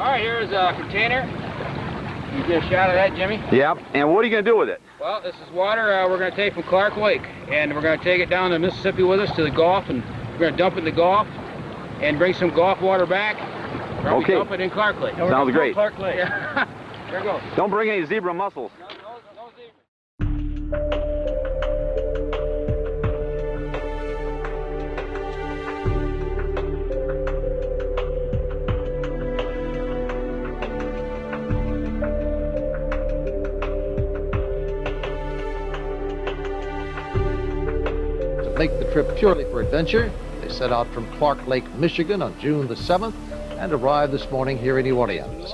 All right, here's a container. You get a shot of that, Jimmy? Yep. And what are you going to do with it? Well, this is water we're going to take from Clark Lake, and we're going to take it down to Mississippi with us to the Gulf, and we're going to dump it in the Gulf and bring some Gulf water back. Okay. Dump it in Clark Lake. Sounds great. Clark Lake. Yeah. There it goes. Don't bring any zebra mussels. No zebra. To make the trip purely for adventure, they set out from Clark Lake, Michigan on June the 7th and arrived this morning here in New Orleans.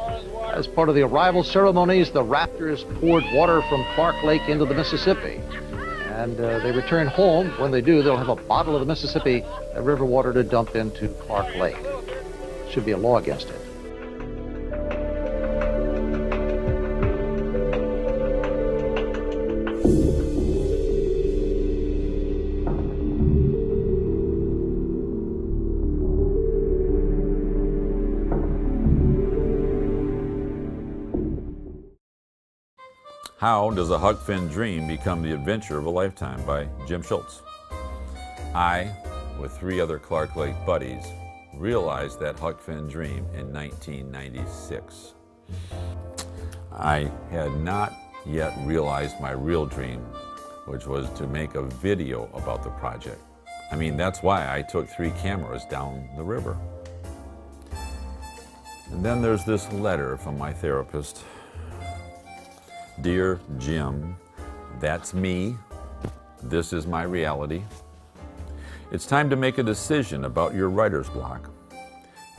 As part of the arrival ceremonies, the rafters poured water from Clark Lake into the Mississippi. And they return home. When they do, they'll have a bottle of the Mississippi River water to dump into Clark Lake. Should be a law against it. How Does a Huck Finn Dream Become the Adventure of a Lifetime by Jim Schultz. I, with 3 other Clark Lake buddies, realized that Huck Finn dream in 1996. I had not yet realized my real dream, which was to make a video about the project. I mean, that's why I took 3 cameras down the river. And then there's this letter from my therapist. Dear Jim, that's me. This is my reality. It's time to make a decision about your writer's block,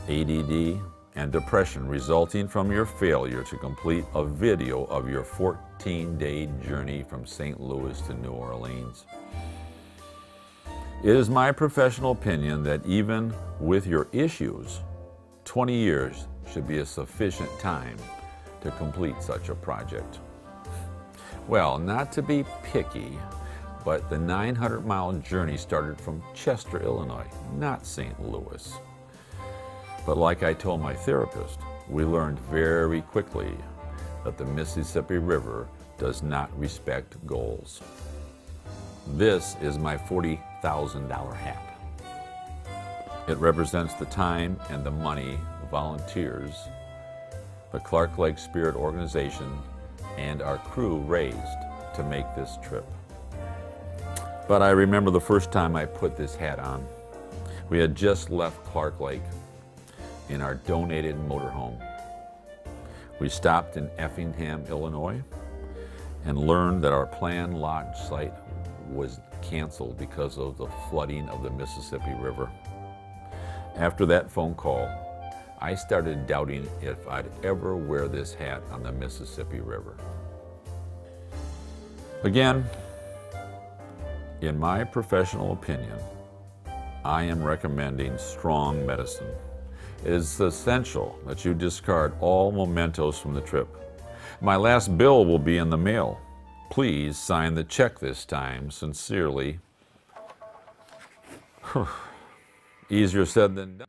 ADD, and depression resulting from your failure to complete a video of your 14-day journey from St. Louis to New Orleans. It is my professional opinion that even with your issues, 20 years should be a sufficient time to complete such a project. Well, not to be picky, but the 900-mile journey started from Chester, Illinois, not St. Louis. But like I told my therapist, we learned very quickly that the Mississippi River does not respect goals. This is my $40,000 hat. It represents the time and the money volunteers, the Clark Lake Spirit Organization, and our crew raised to make this trip. But I remember the first time I put this hat on. We had just left Clark Lake in our donated motorhome. We stopped in Effingham, Illinois, and learned that our planned launch site was canceled because of the flooding of the Mississippi River. After that phone call, I started doubting if I'd ever wear this hat on the Mississippi River. Again, in my professional opinion, I am recommending strong medicine. It is essential that you discard all mementos from the trip. My last bill will be in the mail. Please sign the check this time. Sincerely. Easier said than done.